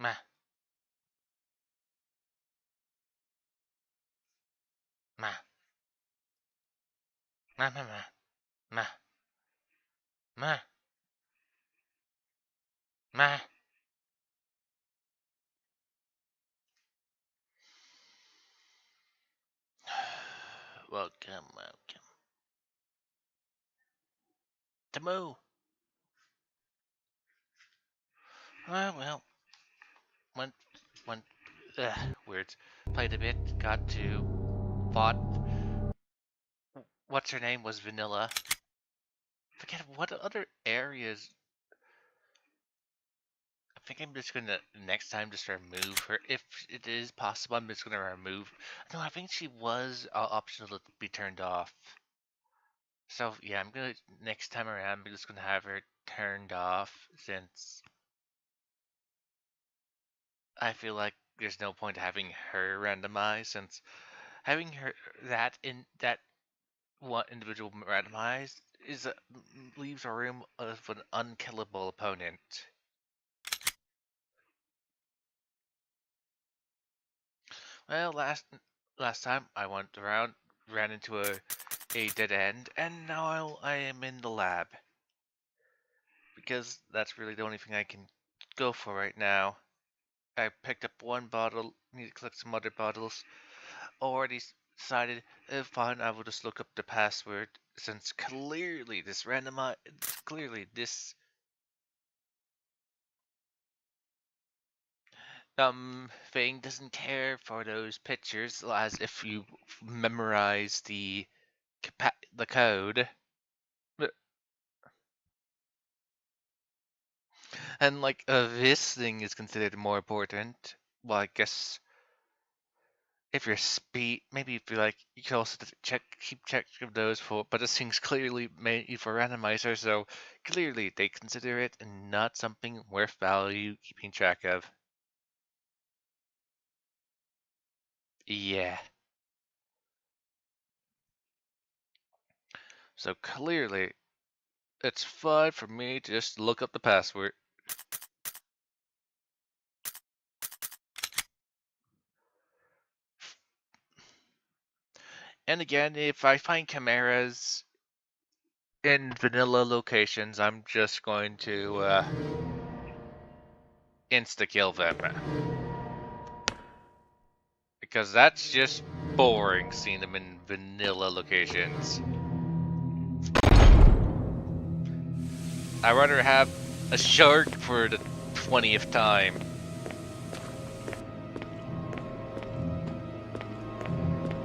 Ma. Ma. Ma. Ma. Ma. Ma. Ma. Ma. Welcome, welcome. Tamu. Well. Went. Went. Words. Played a bit. Got to. Fought. What's her name was Vanilla. Forget what other areas. I think I'm just gonna next time just remove her if it is possible. I'm just gonna remove. No, I think she was optional to be turned off. So yeah, I'm gonna next time around. I'm just gonna have her turned off since I feel like there's no point having her randomized since having her that one individual randomized is leaves a room of an unkillable opponent. Well, last time I went around, ran into a dead end, and now I am in the lab. Because that's really the only thing I can go for right now. I picked up one bottle, need to collect some other bottles. Already decided, fine, I will just look up the password, since clearly this thing doesn't care for those pictures as if you memorize the code. And like this thing is considered more important. Well, I guess if you're maybe if you like, you can also keep check of those for. But this thing's clearly made for randomizer, so clearly they consider it not something worth value keeping track of. Yeah. So clearly, it's fine for me to just look up the password. And again, if I find chimeras in vanilla locations, I'm just going to insta-kill them. Because that's just boring seeing them in vanilla locations. I'd rather have a shark for the 20th time.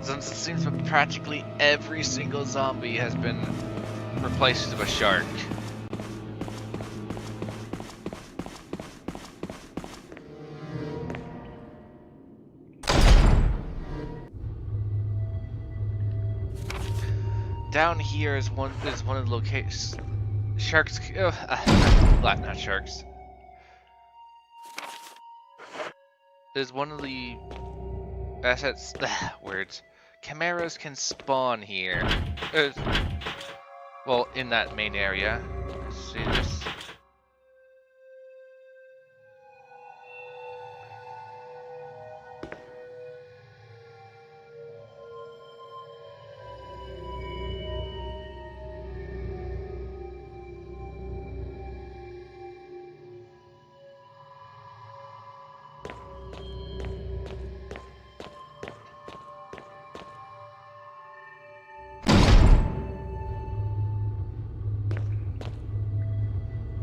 Since it seems that practically every single zombie has been replaced with a shark. Down here is one of the locations. Sharks. Not sharks. Is one of the assets. Words. Chimeras can spawn here. Well, in that main area. See this?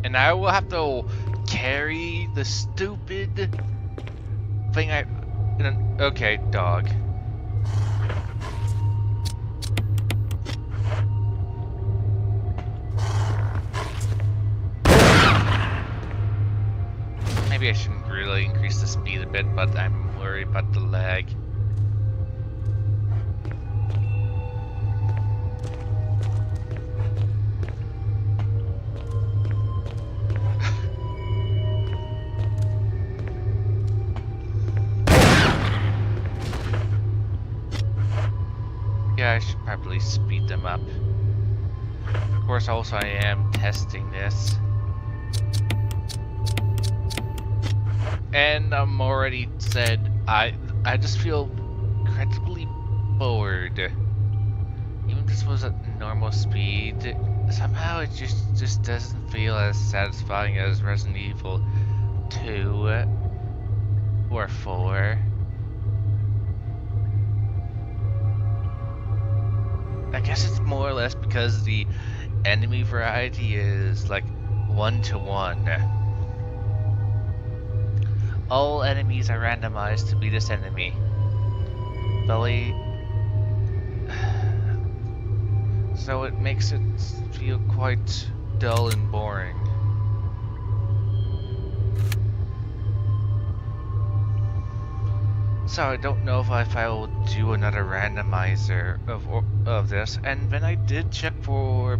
And I will have to carry the stupid thing okay, dog. Maybe I shouldn't really increase the speed a bit, but I'm worried about the lag. Yeah, I should probably speed them up. Of course, also I am testing this. And I'm already said I just feel incredibly bored. Even if this was at normal speed, somehow it just doesn't feel as satisfying as Resident Evil 2 or 4. I guess it's more or less because the enemy variety is like 1-to-1. All enemies are randomized to be this enemy. Belly. So it makes it feel quite dull and boring. So I don't know if I will do another randomizer of this. And when I did check for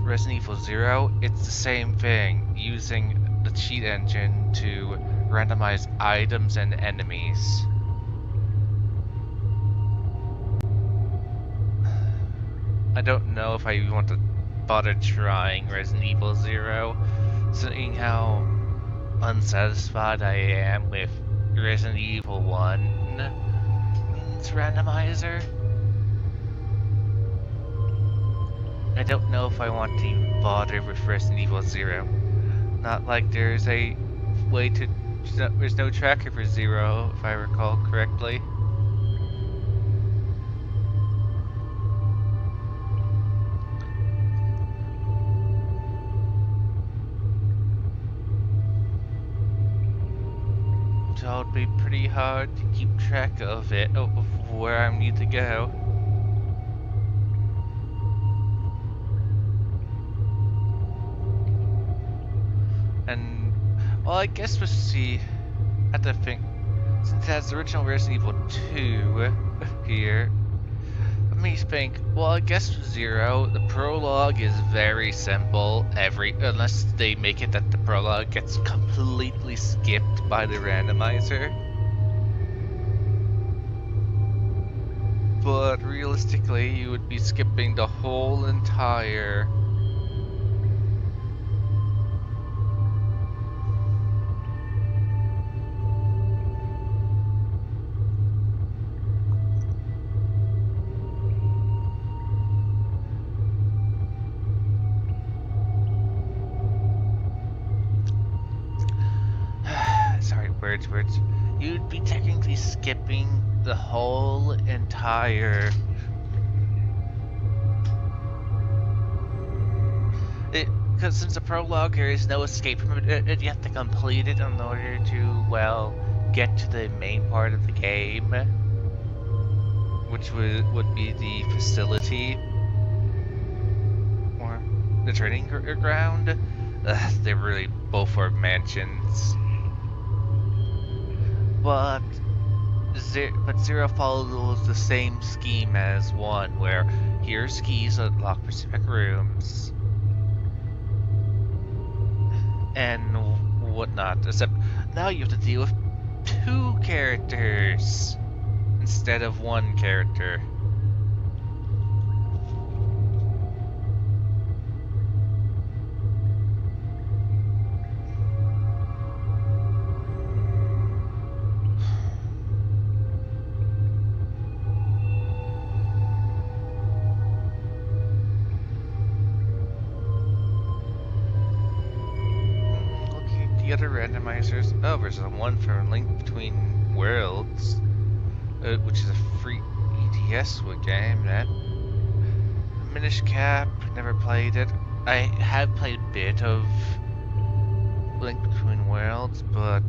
Resident Evil 0, it's the same thing, using the cheat engine to randomize items and enemies. I don't know if I even want to bother trying Resident Evil 0, seeing how unsatisfied I am with Resident Evil 1's randomizer. I don't know if I want to even bother with Resident Evil 0. Not like there's a way to... There's no tracker for 0, if I recall correctly. So it'd be pretty hard to keep track of it, of where I need to go. And, well, I guess we'll see. I have to think, since it has the original Resident Evil 2 here, let me think. Well, I guess with 0, the prologue is very simple. Unless they make it that the prologue gets completely skipped by the randomizer. But realistically, you would be skipping the whole entire words. You'd be technically skipping the whole entire... Because since the prologue, there is no escape from it, you have to complete it in order to, well, get to the main part of the game. Which would be the facility. Or the training ground. They really both are mansions. But 0 follows the same scheme as 1, where here's keys that unlock specific rooms and whatnot. Except now you have to deal with 2 characters instead of 1 character. The other randomizers. Oh, there's one for Link Between Worlds, which is a free EDS game. That Minish Cap, never played it. I have played a bit of Link Between Worlds, but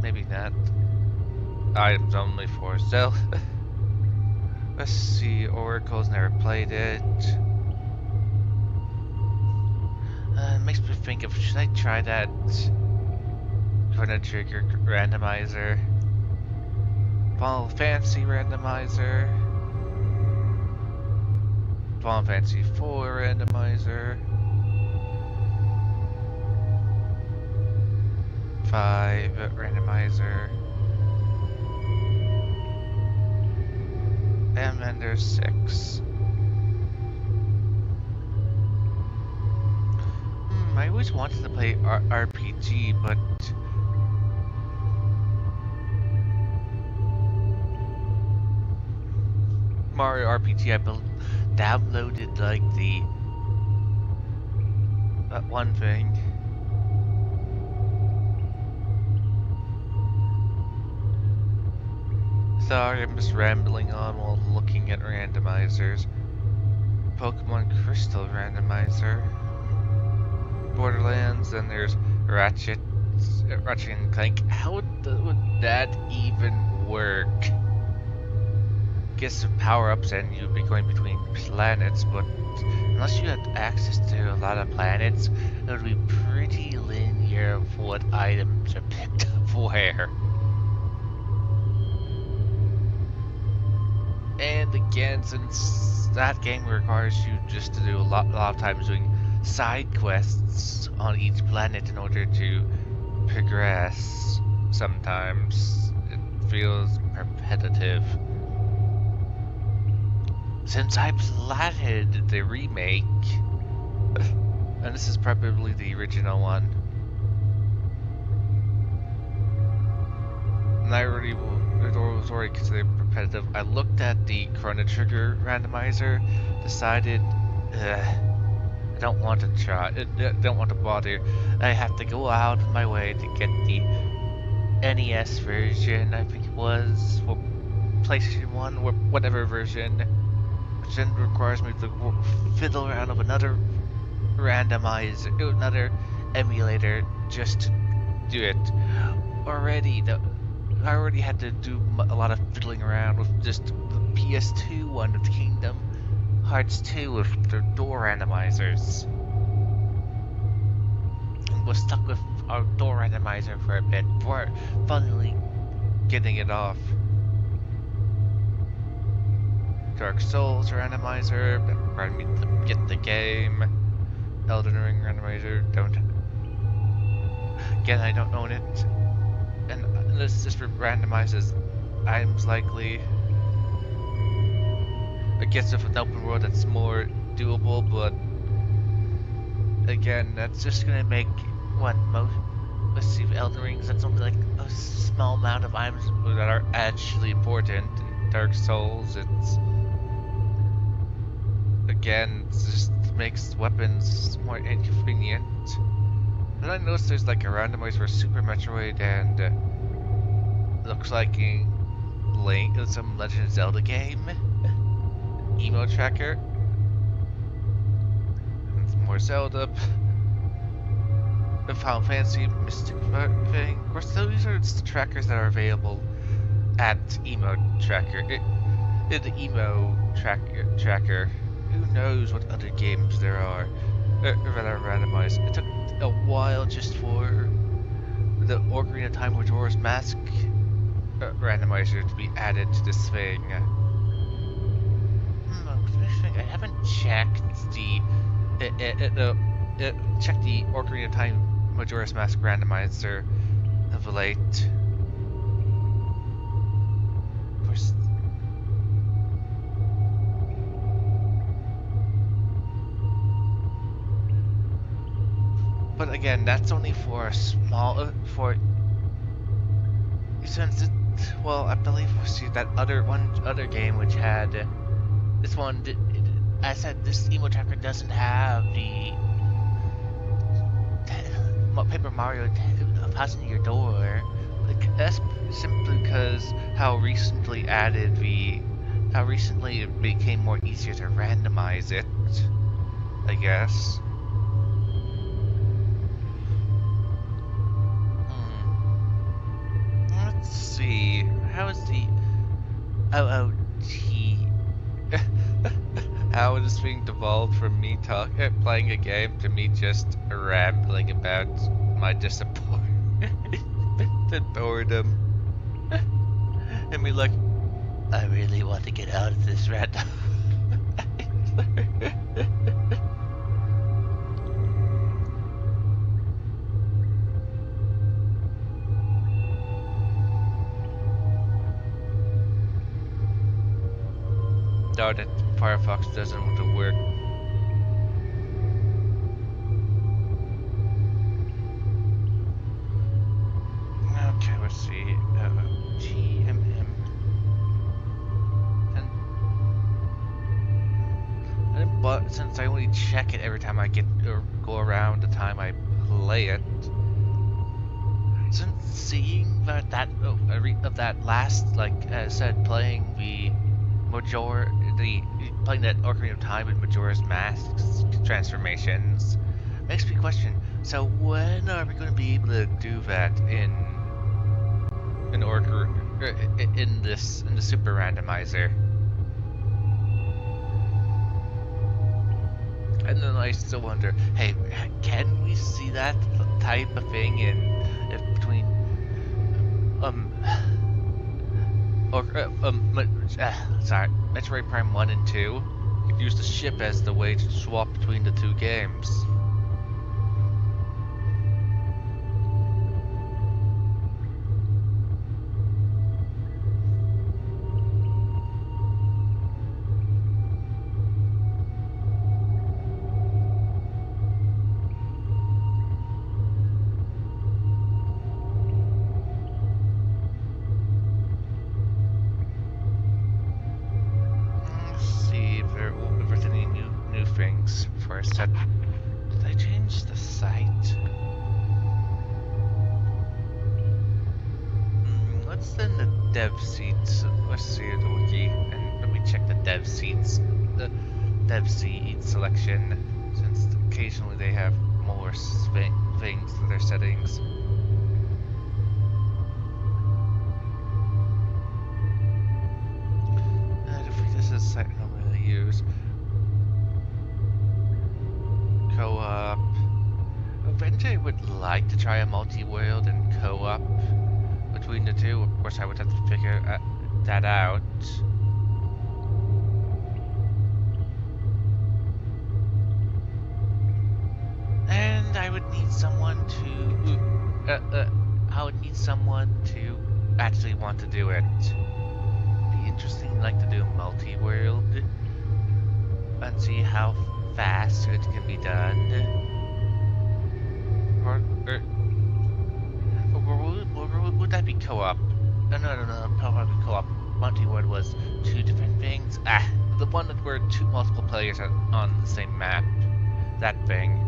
maybe not. Items only for sale. Let's see. Oracle's never played it. It makes me think of, should I try that Chrono Trigger randomizer? Final Fantasy randomizer? Final Fantasy 4 randomizer? 5 randomizer? And then there's 6. I always wanted to play RPG, but Mario RPG, I downloaded like the one thing. Sorry, I'm just rambling on while looking at randomizers. Pokemon Crystal randomizer. Borderlands, then there's Ratchet and Clank. How would that even work? Guess with power-ups and you'd be going between planets, but unless you had access to a lot of planets, it would be pretty linear of what items are picked up where. And again, since that game requires you just to do a lot of times doing side quests on each planet in order to progress, sometimes it feels repetitive. Since I platted the remake, and this is probably the original one, and it was already considered repetitive, I looked at the Chrono Trigger randomizer, decided, I don't want to try, I don't want to bother. I have to go out of my way to get the NES version, I think it was, for PlayStation 1, or whatever version, which then requires me to fiddle around with another randomizer, another emulator, just to do it. I already had to do a lot of fiddling around with just the PS2 one with Kingdom Hearts 2 with their door randomizers. And was stuck with our door randomizer for a bit before finally getting it off. Dark Souls randomizer, required me to get the game. Elden Ring randomizer, again, I don't own it. And this just randomizes items likely. I guess if it's an open world that's more doable, but again, that's just gonna make let's see, Elden Rings, that's only like a small amount of items that are actually important. In Dark Souls, it just makes weapons more inconvenient. And I noticed there's like a randomizer for Super Metroid and looks like some Legend of Zelda game. Emo tracker. And some more Zelda. The Final Fantasy Mystic thing. Of course, those are just the trackers that are available at Emo Tracker. In the Emo tracker. Who knows what other games there are that are randomized. It took a while just for the Ocarina of Time Majora's Mask randomizer to be added to this thing. I haven't checked checked the Ocarina of Time Majora's Mask randomizer of late. Of course. But again, that's only for a small, since it, well, I believe we'll see that other game which had, this one, I said this Emo Tracker doesn't have the Paper Mario passing your door. Like, that's simply because how recently it became more easier to randomize it, I guess. Let's see, how is the OOT how is this being devolved from me playing a game to me just rambling about my disappointment and boredom? And me like, I really want to get out of this random. Darn it, Firefox doesn't want to work. Okay, let's see. GMM. since I only check it every time I get or go around the time I play it, since seeing that last, like I said, playing playing that Ocarina of Time with Majora's Mask transformations makes me question. So when are we going to be able to do that in the Super Randomizer? And then I still wonder, hey, can we see that type of thing between um or sorry, Metroid Prime 1 and 2? You could use the ship as the way to swap between the two games. If there's any new things for a set. Did I change the site? Let's send the dev seats. Let's see the wiki and let me check the dev seats. The dev seat selection, since occasionally they have more things to their settings. This is a site I'm going to use. Co-op. Eventually, I would like to try a multi-world and co-op between the two. Of course, I would have to figure that out. And I would need someone to actually want to do it. Be interesting, like to do multi-world and see how fast it can be done. Or would that be co-op? No, probably co-op. Multi-world was two different things. The one that were multiple players on the same map. That thing.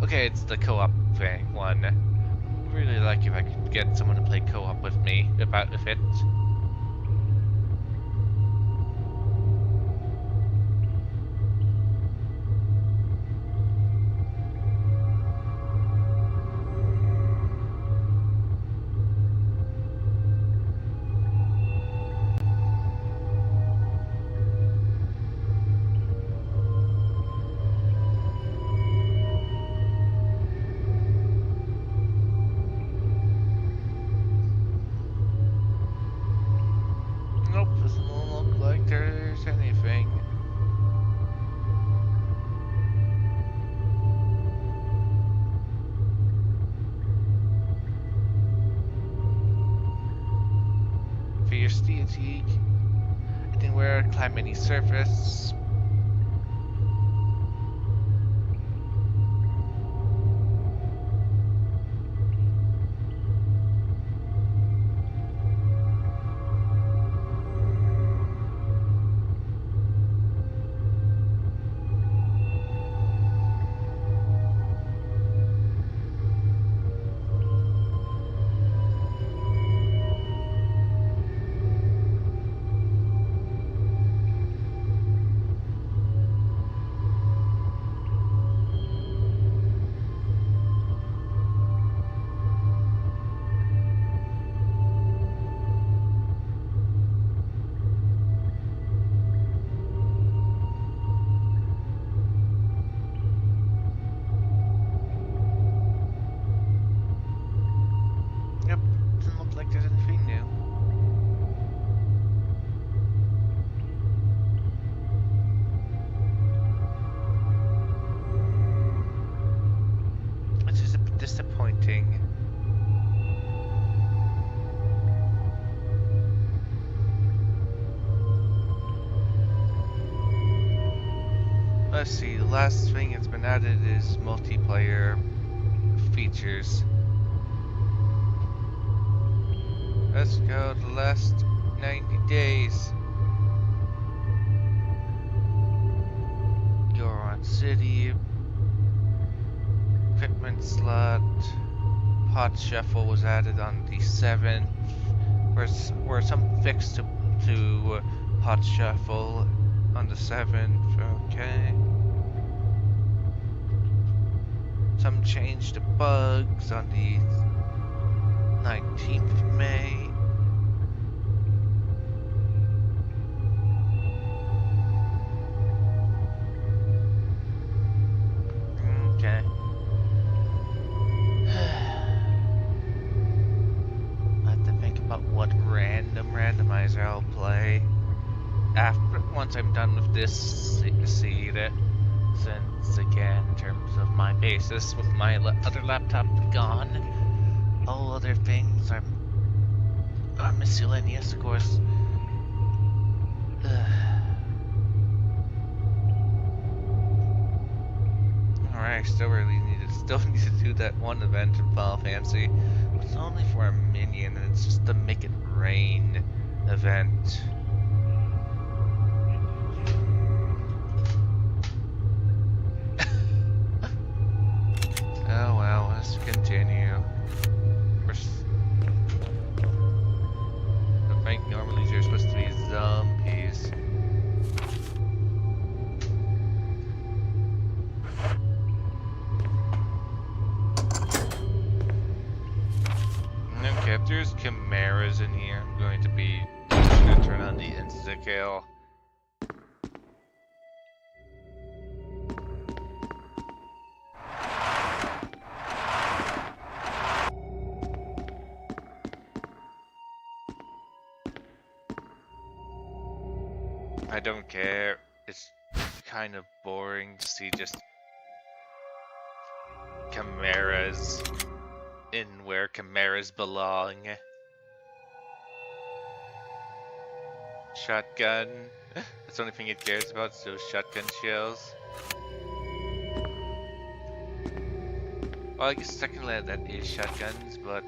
Okay, it's the co-op thing one. I would really like if I could get someone to play co-op with me with it. Fierce deity. Anywhere, climb any surface. Disappointing. Let's see, the last thing that's been added is multiplayer features. Let's go the last 90 days. Goron City. Equipment slot. Pot Shuffle was added on the 7th. Were some fixed to Pot Shuffle on the 7th. Okay. Some changed to bugs on the 19th of May. Okay. I have to think about what randomizer I'll play once I'm done with this seed. Since again, in terms of my basis, with my other laptop gone, all other things are miscellaneous, of course. Alright, still need to do that one event in Final Fantasy. It's only for a minion, and it's just the Make It Rain event. Oh well, let's continue. I think normally they're supposed to be zombies. Okay, if there's chimeras in here, I'm going to be just gonna turn on the insta-kill. I don't care. It's kind of boring to see just chimeras in where chimeras belong. Shotgun. That's the only thing it cares about, is those shotgun shells. Well, I guess technically that is shotguns, but...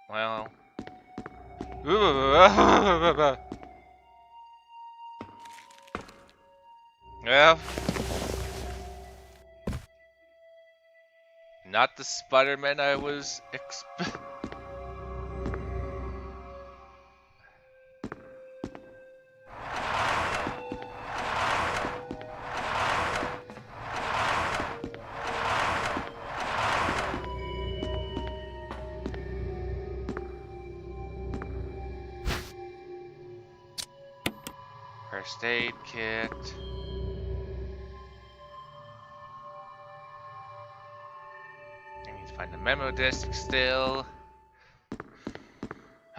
well... Well... Not the Spider-Man I was First aid kit. I need to find the memo disc still.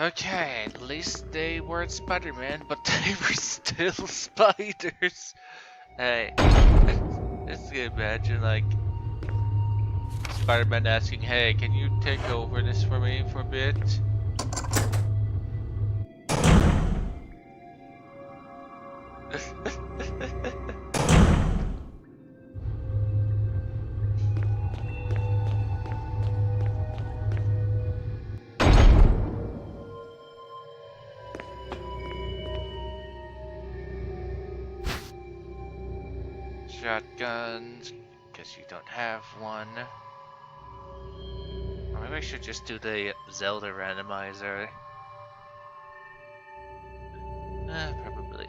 Okay, at least they weren't Spider-Man, but they were still spiders. Hey, just imagine like Spider-Man asking, "Hey, can you take over this for me for a bit?" Shotguns. Guess you don't have one. Or maybe I should just do the Zelda randomizer. Probably.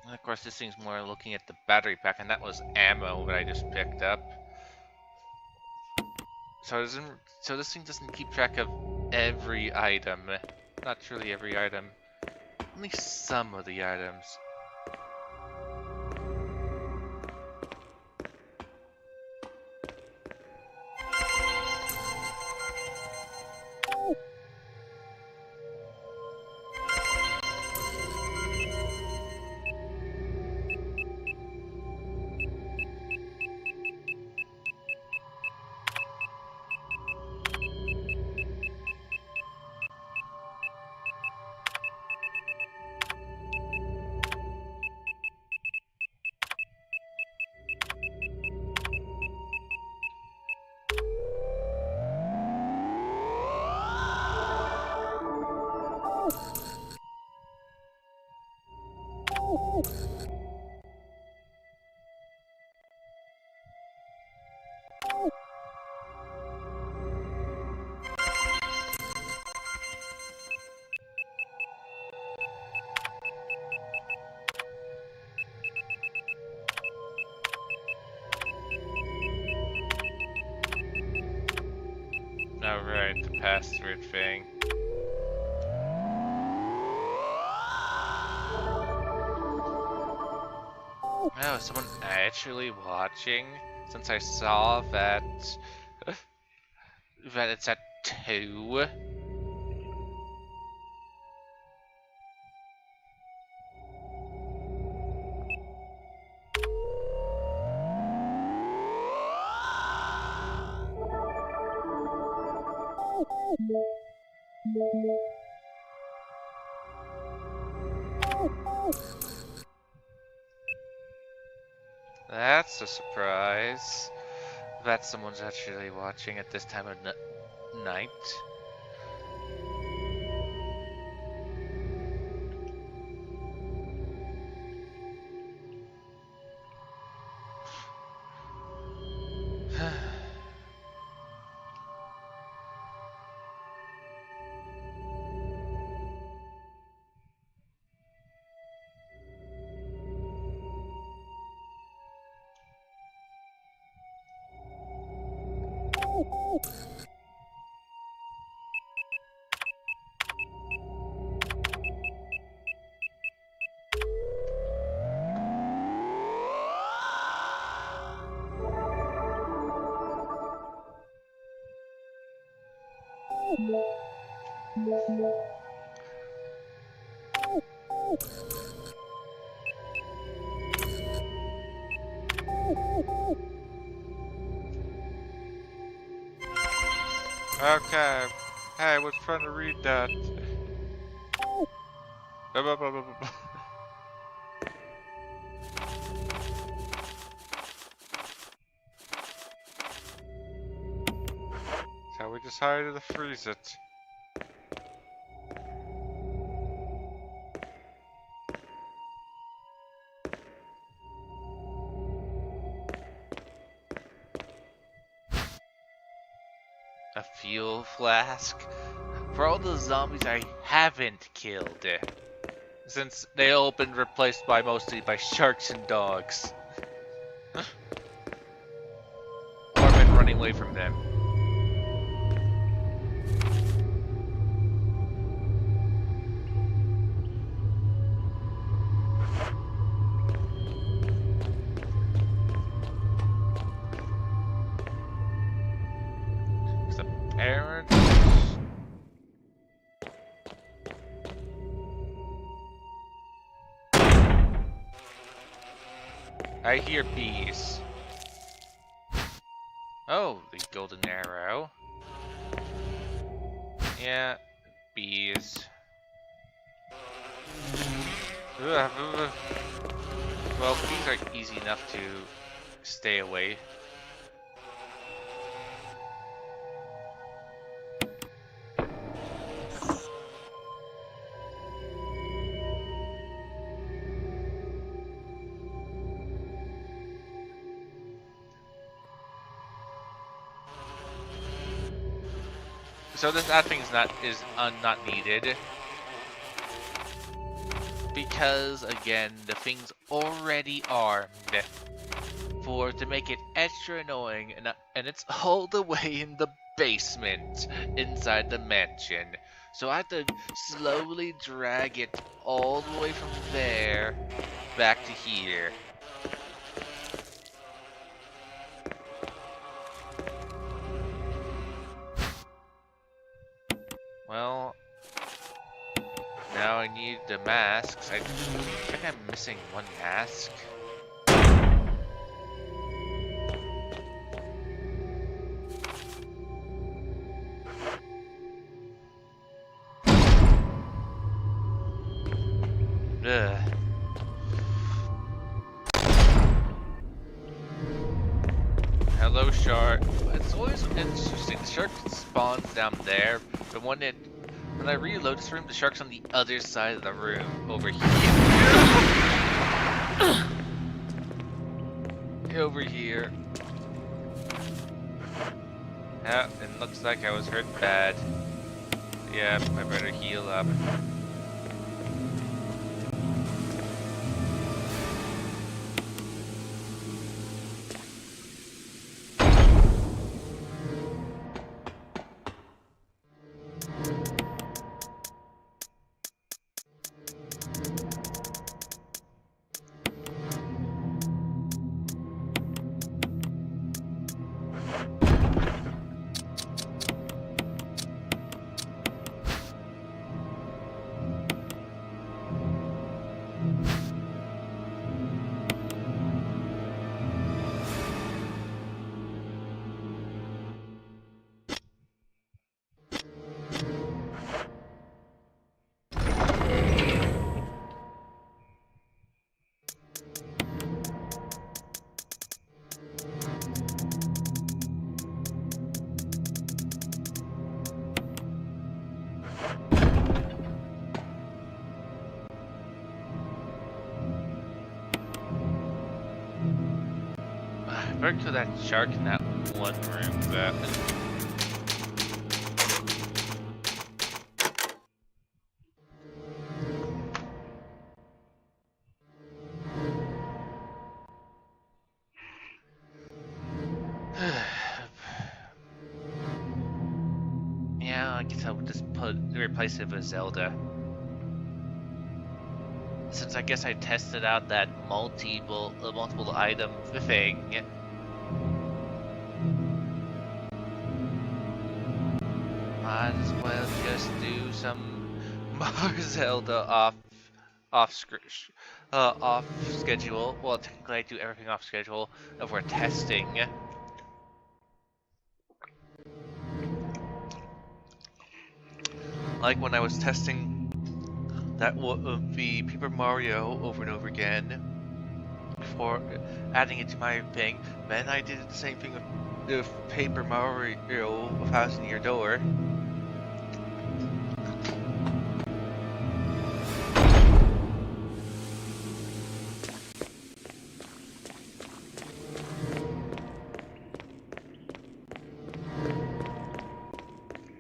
And of course, this thing's more looking at the battery pack, and that was ammo that I just picked up. So this thing doesn't keep track of every item. Not truly every item. Only some of the items. Alright, the password thing. Oh, is someone actually watching? Since I saw that that it's at 2. That's a surprise. That someone's actually watching at this time of night. Okay. Hey, I was trying to read that. So we decided to freeze it. A fuel flask? For all the zombies I haven't killed. Since they all been replaced by mostly by sharks and dogs. Or been running away from them. Parents. I hear bees. Oh, the golden arrow. Yeah, bees. Well, bees are easy enough to stay away. So that thing's not needed because again the thing's already armed to make it extra annoying, and it's all the way in the basement inside the mansion. So I have to slowly drag it all the way from there back to here. Well, now I need the masks. I think I'm missing one mask. Ugh. Hello, shark. It's always interesting. The shark spawns down there, but when I reload this room, the shark's on the other side of the room, over here. Over here. Yeah, it looks like I was hurt bad. Yeah, I better heal up. according to that shark in that one room, that yeah, I guess I would just replace it with Zelda. Since I guess I tested out that multiple item thing. Might as well just do some more Zelda off schedule. Well, technically I do everything off schedule if we're testing. Like when I was testing that the Paper Mario over and over again for adding it to my thing. Then I did the same thing with the Paper Mario 1000 Year Door.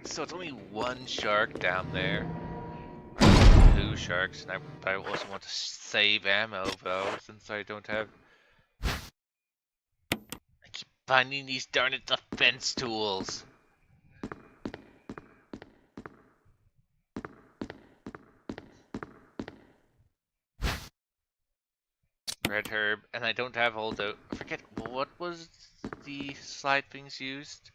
So it's only one shark down there. Or two sharks, and I also want to save ammo though, since I don't have. I keep finding these darn it defense tools. Red herb, and I don't have all the. I forget what was the slide things used.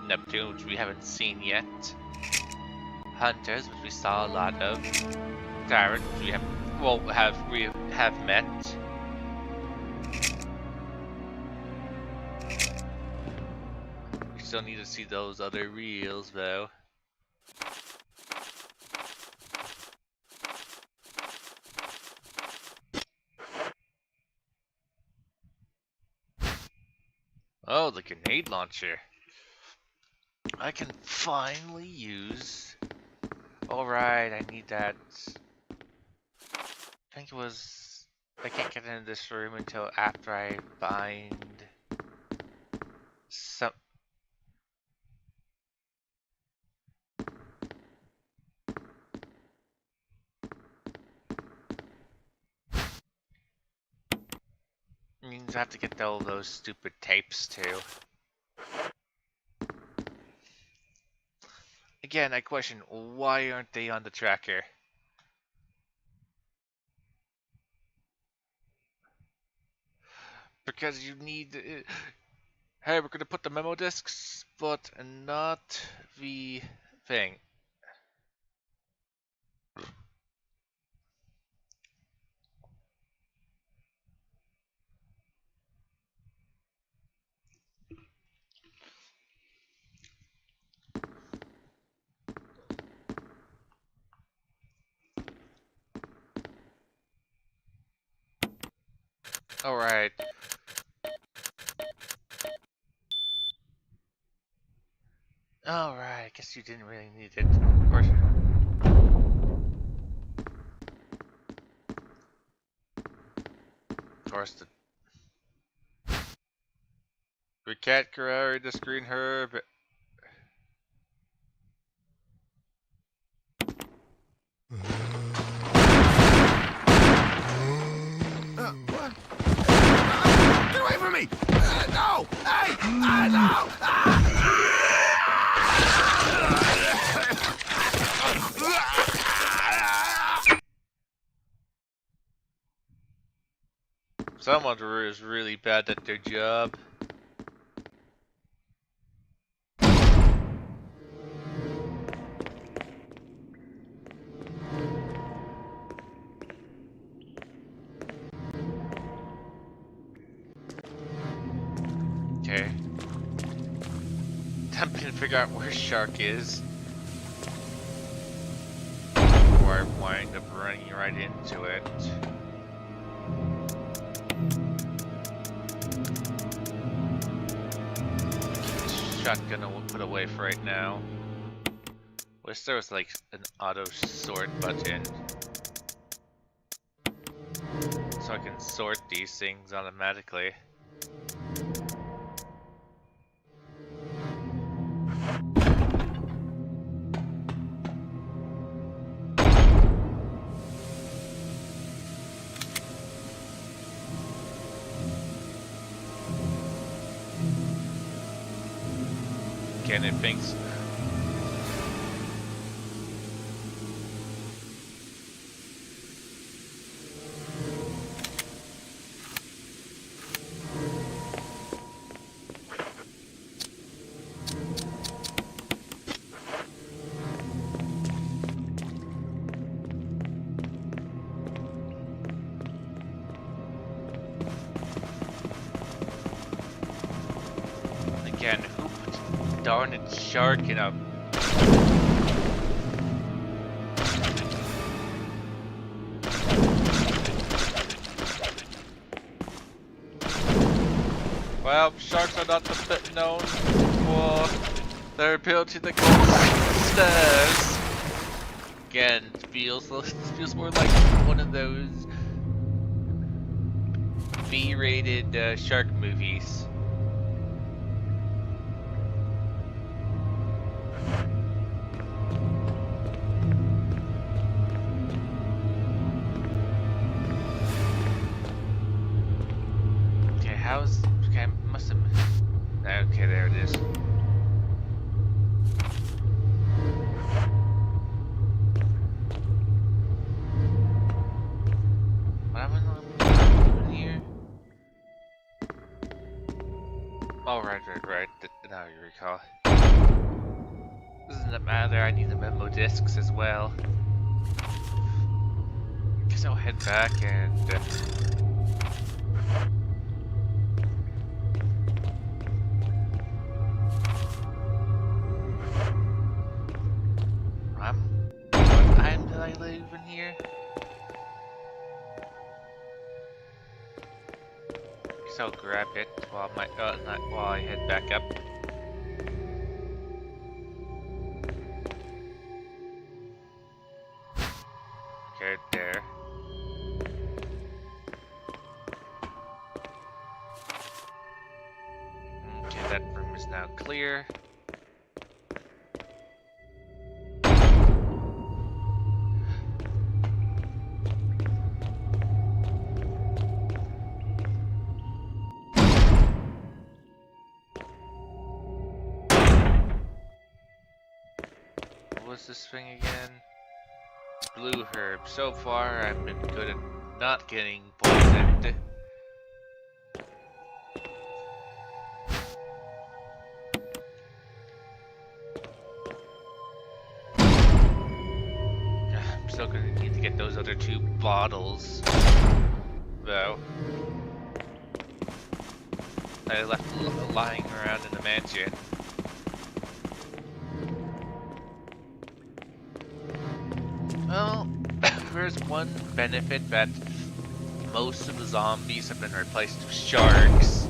Neptune, which we haven't seen yet. Hunters, which we saw a lot of. Tyrant, which we have met. We still need to see those other reels though. Oh, the grenade launcher. I can finally use. Alright, I need that. I think it was. I can't get into this room until after I find some. Means I have to get all those stupid tapes too. Again, I question, why aren't they on the tracker? Because you need... hey, we're gonna put the memo discs, but not the thing. Alright. Alright, I guess you didn't really need it. Of course, we can't carry the screen herb. What? Get away from me! No! Hey! No! Someone is really bad at their job. Okay. I'm gonna figure out where Shark is before I wind up running right into it. Shotgun will put away for right now. Wish there was like an auto sort button, so so I can sort these things automatically. Again, it thinks. Again, who put darn it shark in a. Well, sharks are not the bit known for their ability to go stairs. Again, it feels more like one of those B-rated shark movies. Okay, okay, must have. Okay, there it is. What am I doing here? Oh, right. Now you recall. Doesn't matter, I need the memo discs as well. Guess I'll head back and... what time did I leave in here? Guess I'll grab it while while I head back up. Okay, there. Okay, that room is now clear. What was this thing again? Blue herb. So far, I've been good at not getting poisoned. I'm still gonna need to get those other 2 bottles, though. I left lying around in the mansion. Well, there's one benefit that most of the zombies have been replaced with sharks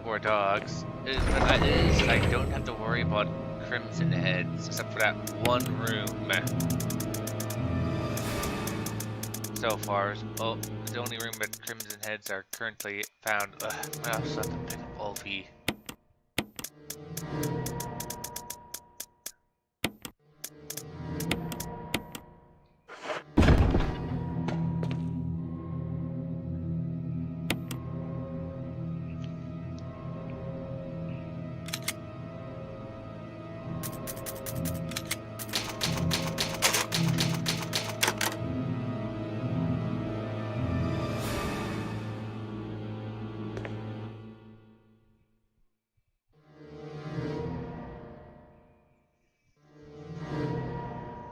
or dogs. That is, I don't have to worry about crimson heads except for that one room. So far, oh, the only room that crimson heads are currently found. What else have to pick up Wolfie?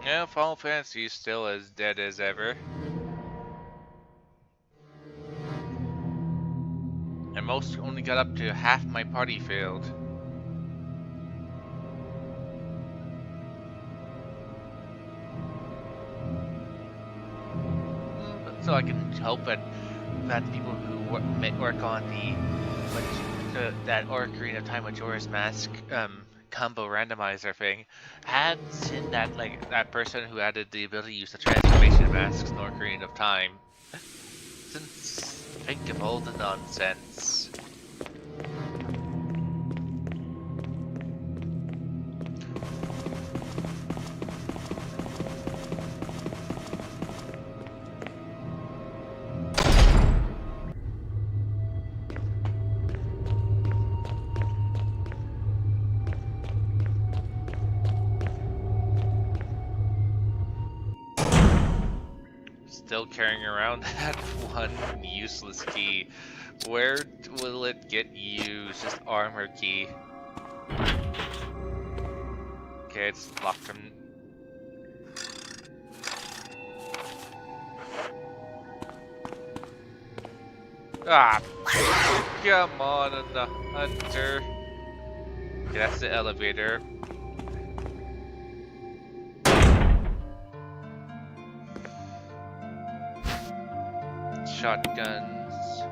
Yeah, Final Fantasy is still as dead as ever. And most only got up to half my party filled. So I can hope that people who work on that Ocarina of Time Majora's Mask combo randomizer thing had seen that that person who added the ability to use the transformation masks in Ocarina of Time. distance, think of all the nonsense. Still carrying around that one useless key. Where will it get used? Just armor key. Okay, it's locked from... Ah! Come on, the hunter. Okay, that's the elevator. Shotguns.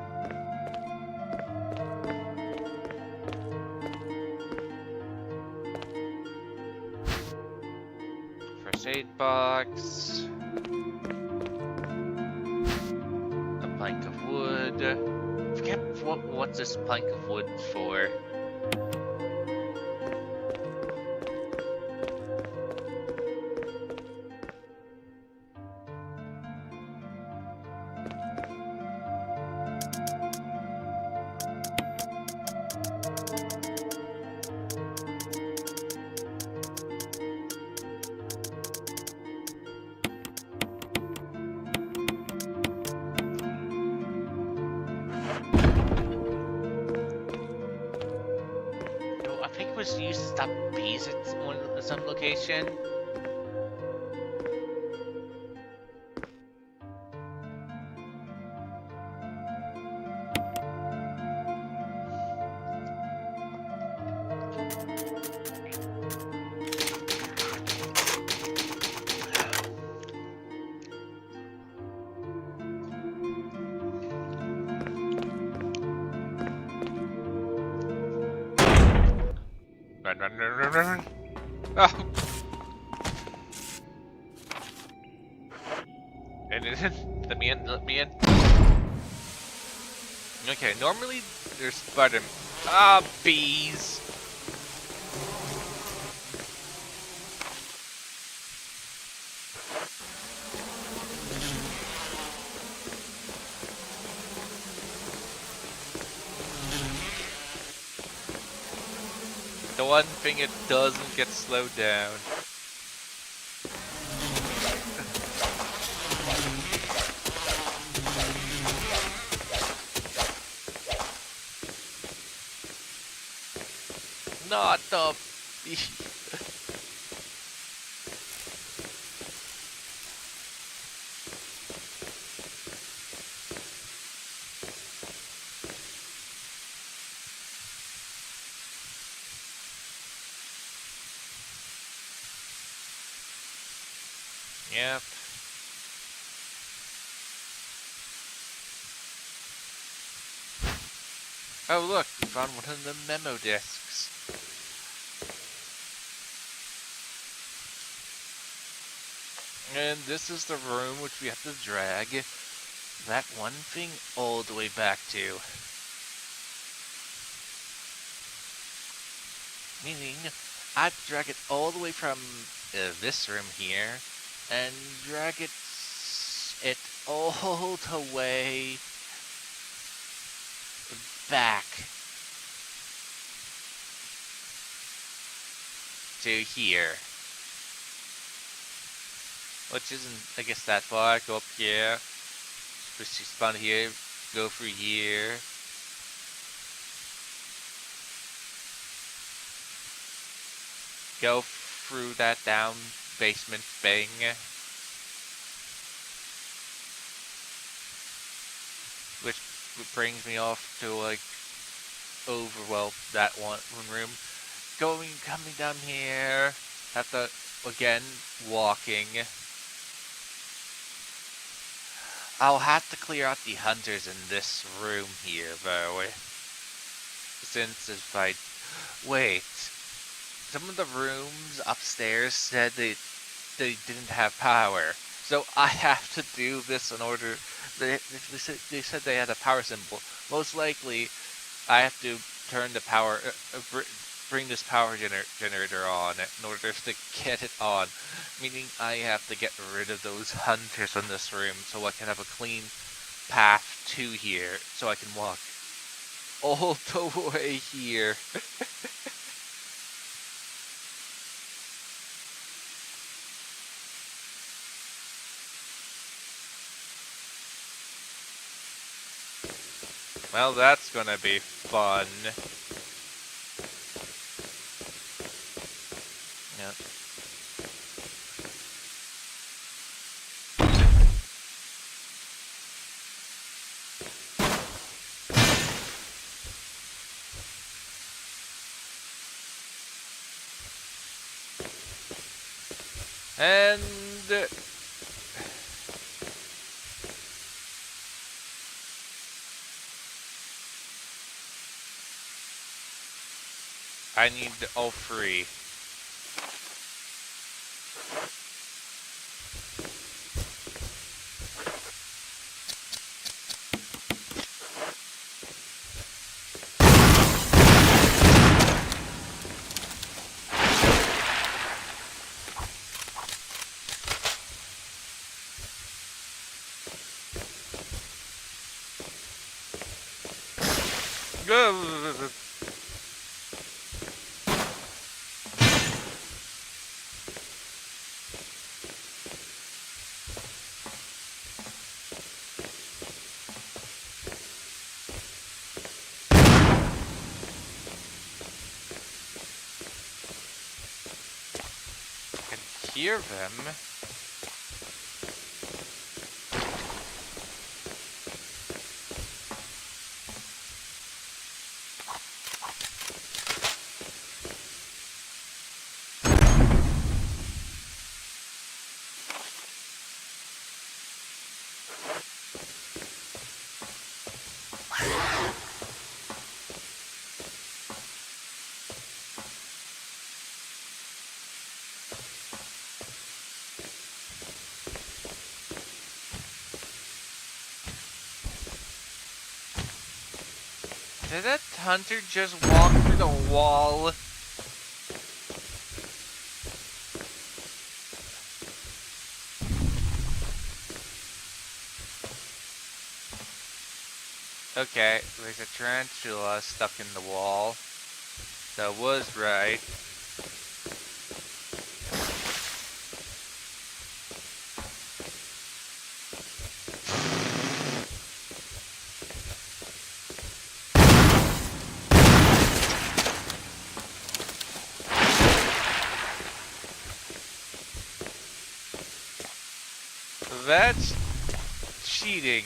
First aid box. A plank of wood. I forget what's this plank of wood for. No, I think it was used to stop bees at some location. Run, run, run, run, run, run. Oh! Let me in, let me in. Okay, normally there's button. Ah, bees! The one thing it doesn't get slowed down. Not the bee. Yep. Oh look, we found one of the memo discs. And this is the room which we have to drag that one thing all the way back to. Meaning, I have to drag it all the way from this room here, and drag it all the way back to here. Which isn't, I guess, that far. Go up here, spawn here, go through here. Go through that down basement thing. Which brings me off to, like, that one room. Coming down here. Have to, again, walking. I'll have to clear out the hunters in this room here, though. Since if I... Wait. Some of the rooms upstairs said they didn't have power. So I have to do this in order. They said they had a power symbol. Most likely, I have to turn the power, bring this power generator on in order to get it on. Meaning I have to get rid of those hunters in this room so I can have a clean path to here so I can walk all the way here. Well, that's gonna be fun. Yeah. And I need all three. I can hear them. Did that hunter just walk through the wall? Okay, there's a tarantula stuck in the wall. That was right. That's cheating.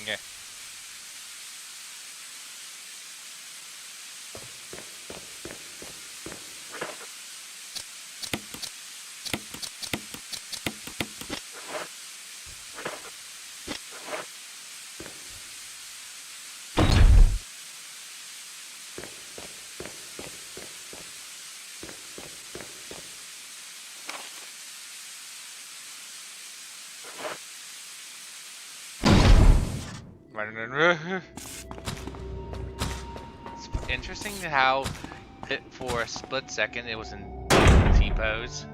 It's interesting how for a split second it was in T-pose.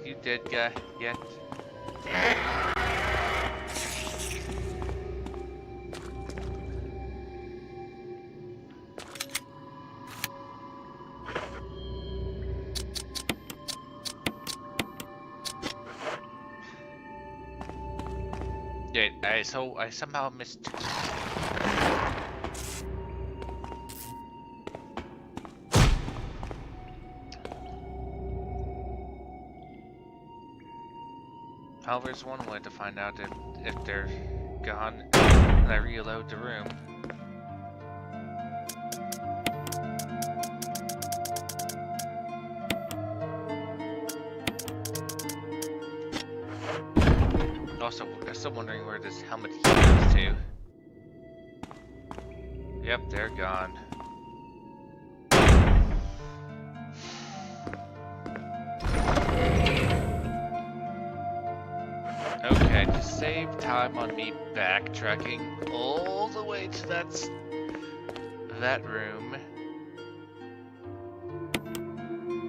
You dead guy yet? Yeah, I somehow missed. However, there's one way to find out if they're gone when I reload the room. Also, I'm still wondering where this helmet goes to. Yep, they're gone. Okay, to save time on me backtracking all the way to that room,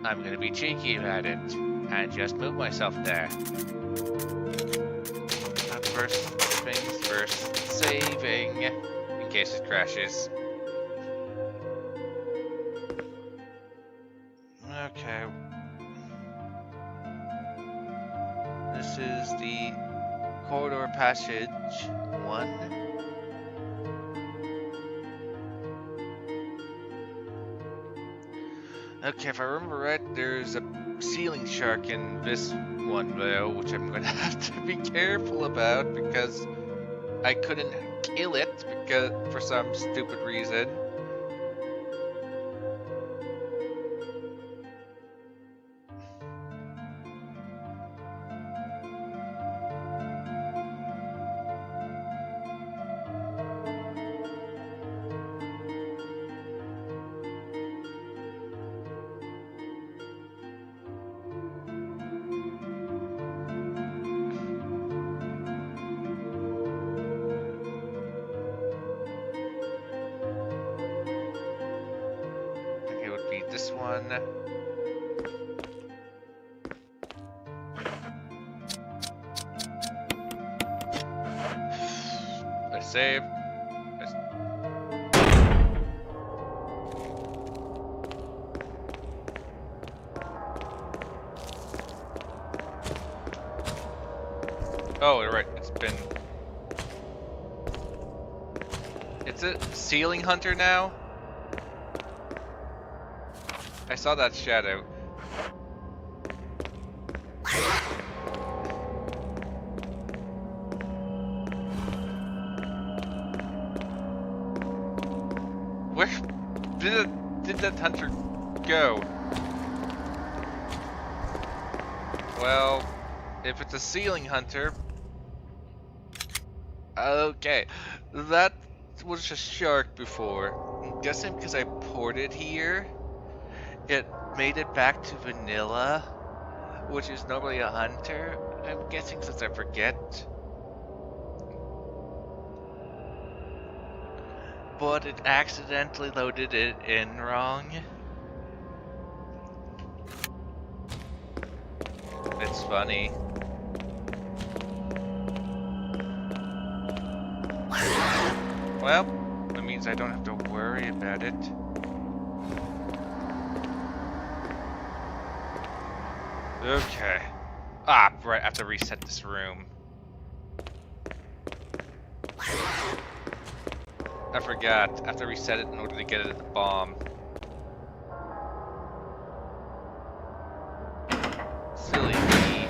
I'm gonna be cheeky about it and just move myself there. But first things first, saving in case it crashes. Okay. This is the corridor passage 1. Okay, if I remember right, there's a ceiling shark in this one though, which I'm gonna have to be careful about because I couldn't kill it because for some stupid reason. I think it would be this one. I save. Oh, you're right. It's a ceiling hunter now. I saw that shadow. Where did that hunter go? Well, if it's a ceiling hunter, okay, that was a shark before. I'm guessing because I ported here, it made it back to vanilla, which is normally a hunter. I'm guessing since I forget. But it accidentally loaded it in wrong. It's funny. Well, that means I don't have to worry about it. Okay. Ah, right, I have to reset this room. I forgot. I have to reset it in order to get it at the bomb. Silly me.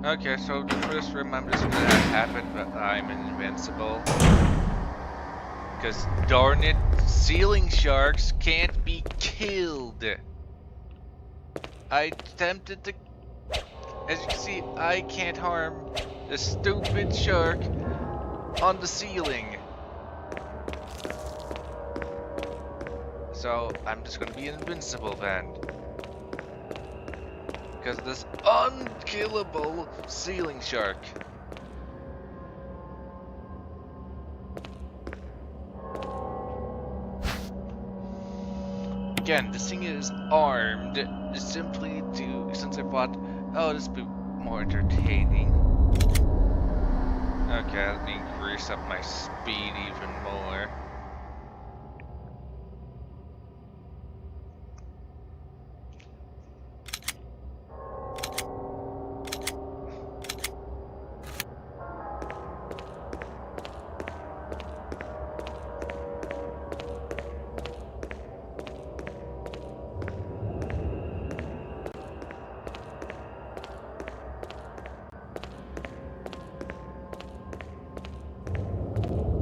Okay, so the first room I'm just gonna have happen, but I'm invincible. Because darn it, ceiling sharks can't be killed. I attempted to... As you can see, I can't harm the stupid shark on the ceiling. So I'm just gonna be invincible then. Because of this unkillable ceiling shark. again, this thing is armed simply since I thought, oh, this would be more entertaining. Okay, let me increase up my speed even more.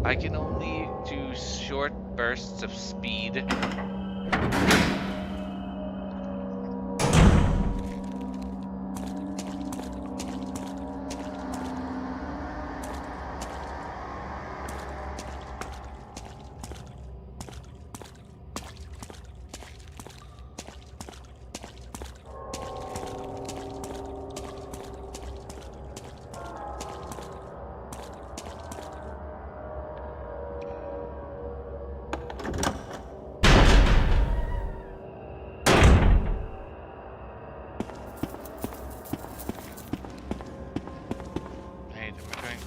I can only do short bursts of speed. Hey, am I going?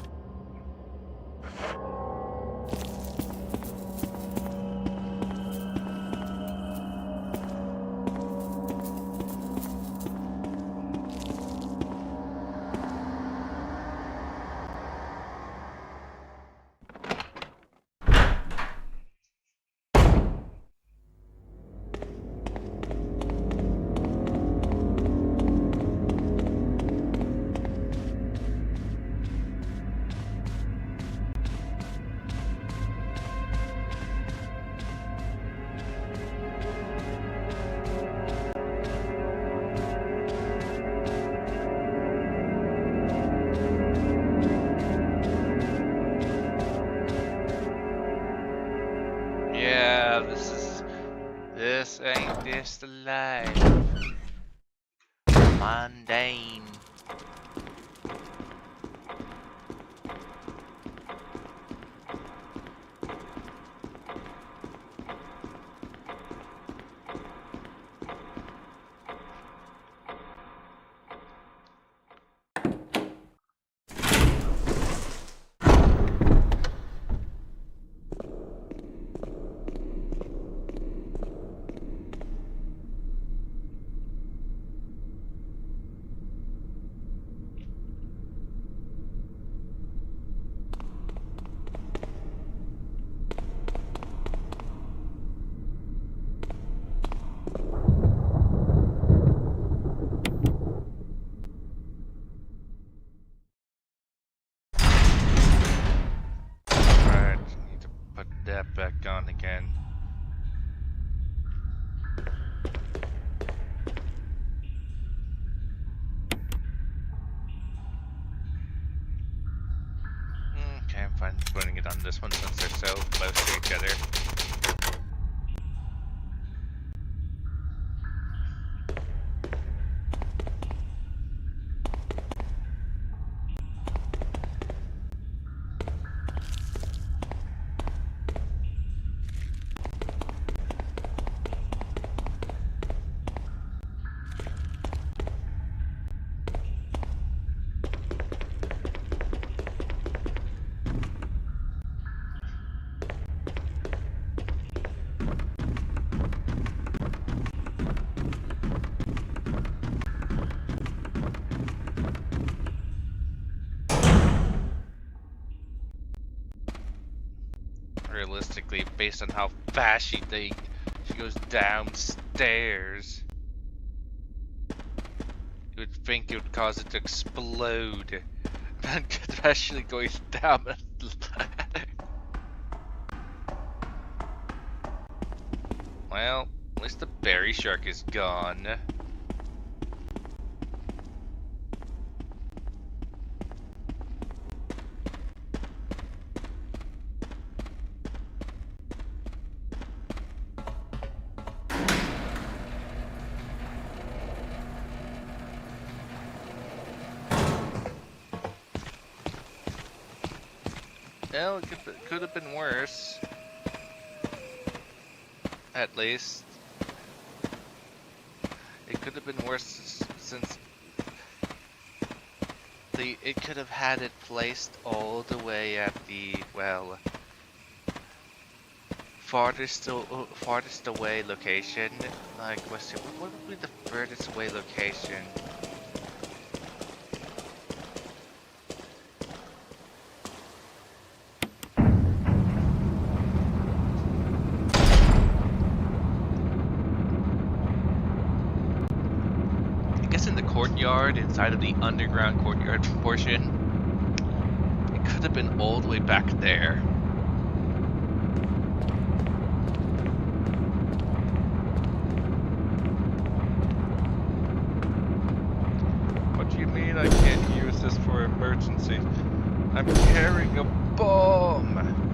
Yeah, this ain't this the life. Mundane. Alright, need to put that back on again. Okay, I'm fine putting it on this one since they're so close to each other. Realistically, based on how fast she goes downstairs, you would think it would cause it to explode. Especially going down the ladder. Well, at least the berry shark is gone. Well, it could have been worse. At least. It could have been worse since it could have had it placed all the way at the, well, farthest away location. Like, what would be the furthest away location? I guess in the courtyard, inside of the underground courtyard portion. It could have been all the way back there. What do you mean I can't use this for emergency? I'm carrying a bomb!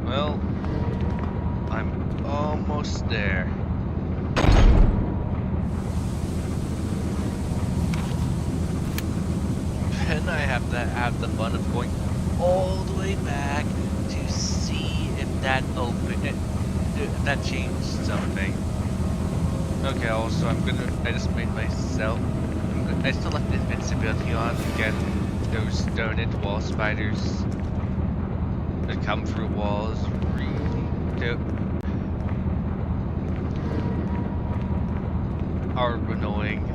Well, I'm almost there. Then I have to have the fun of going all the way back to see if that that changed something. Okay, also I just made myself, I still left invincibility on again. Those donut wall spiders that come through walls really are annoying.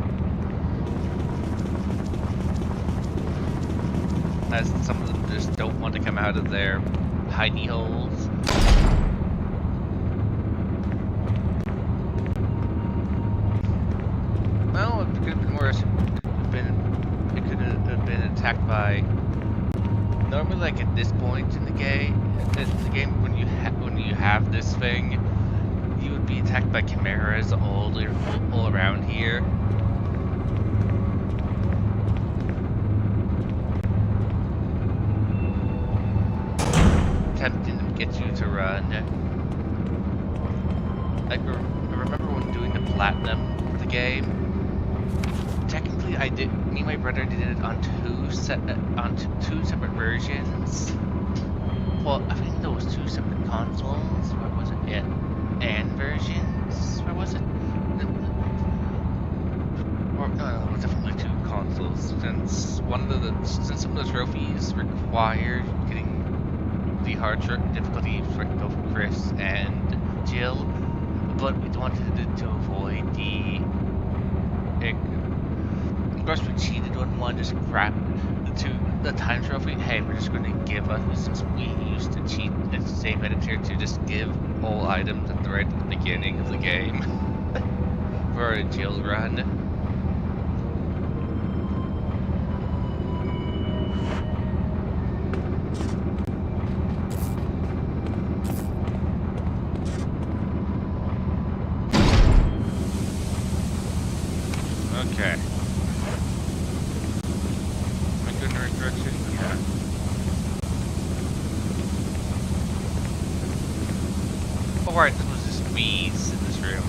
As some of them just don't want to come out of their hidey holes. Well, it could have been worse. It could have been attacked by. Normally, like at this point in the game, when you have this thing, you would be attacked by chimeras all around here. Attempting to get you to run. Like, I remember when doing the platinum of the game. Technically, me and my brother did it on two separate versions. Well, I think there was two separate consoles. Where was it? Yeah, and versions. Where was it? Or no, it was definitely two consoles. Since some of the trophies required getting the hard difficulty for both Chris and Jill, but we wanted to avoid of course we cheated on one, just grab the time trophy. Hey, we're just going to give us, since we used to cheat and save editor, to just give all items at the beginning of the game for a Jill run. Okay. Am I going in the right direction? Yeah. Alright, this was just bees in this room.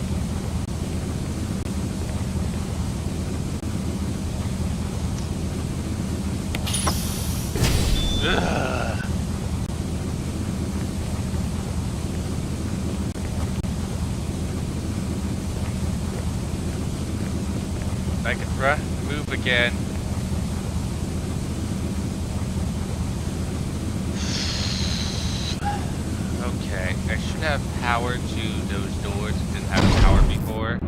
Ugh. I can move again. Okay, I should have power to those doors that didn't have power before.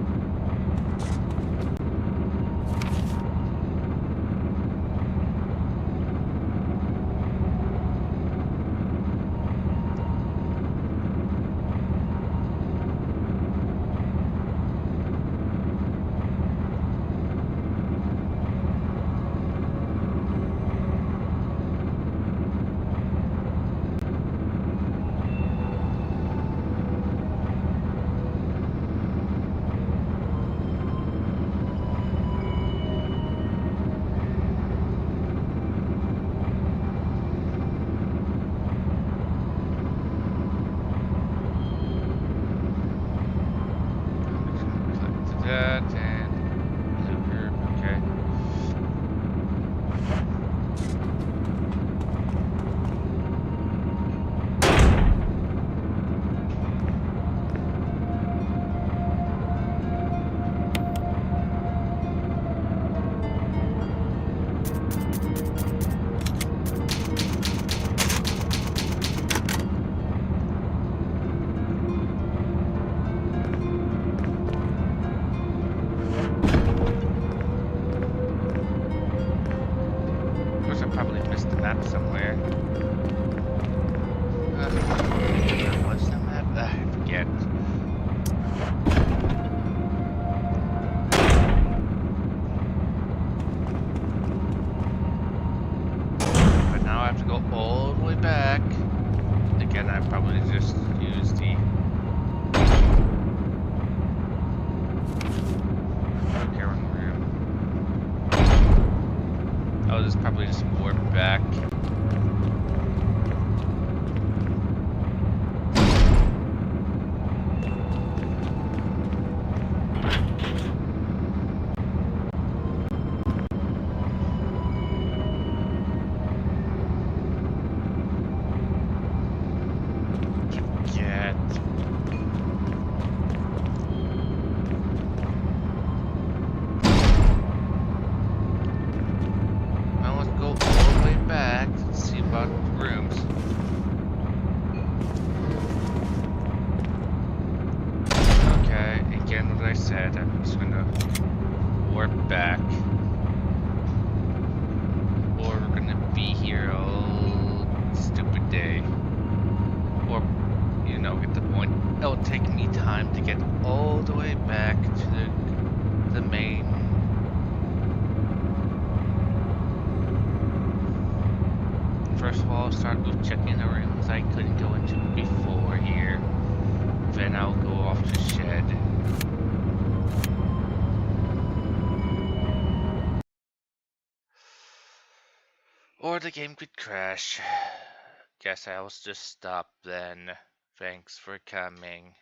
the map somewhere. What's the map? I forget. But now I have to go all the way back. Again, I probably just use the current room. I'll just probably just warp back. Get. Well, let's go all the way back and see about the rooms. Okay, again, what I said, I'm just gonna warp back. Or we're gonna be here all stupid day. Or, you know, get the point. It'll take me time to get all the way back to the main. First of all, I'll start with checking the rooms I couldn't go into before here. Then I'll go off to shed. Or the game could crash. Guess I'll just stop then. Thanks for coming.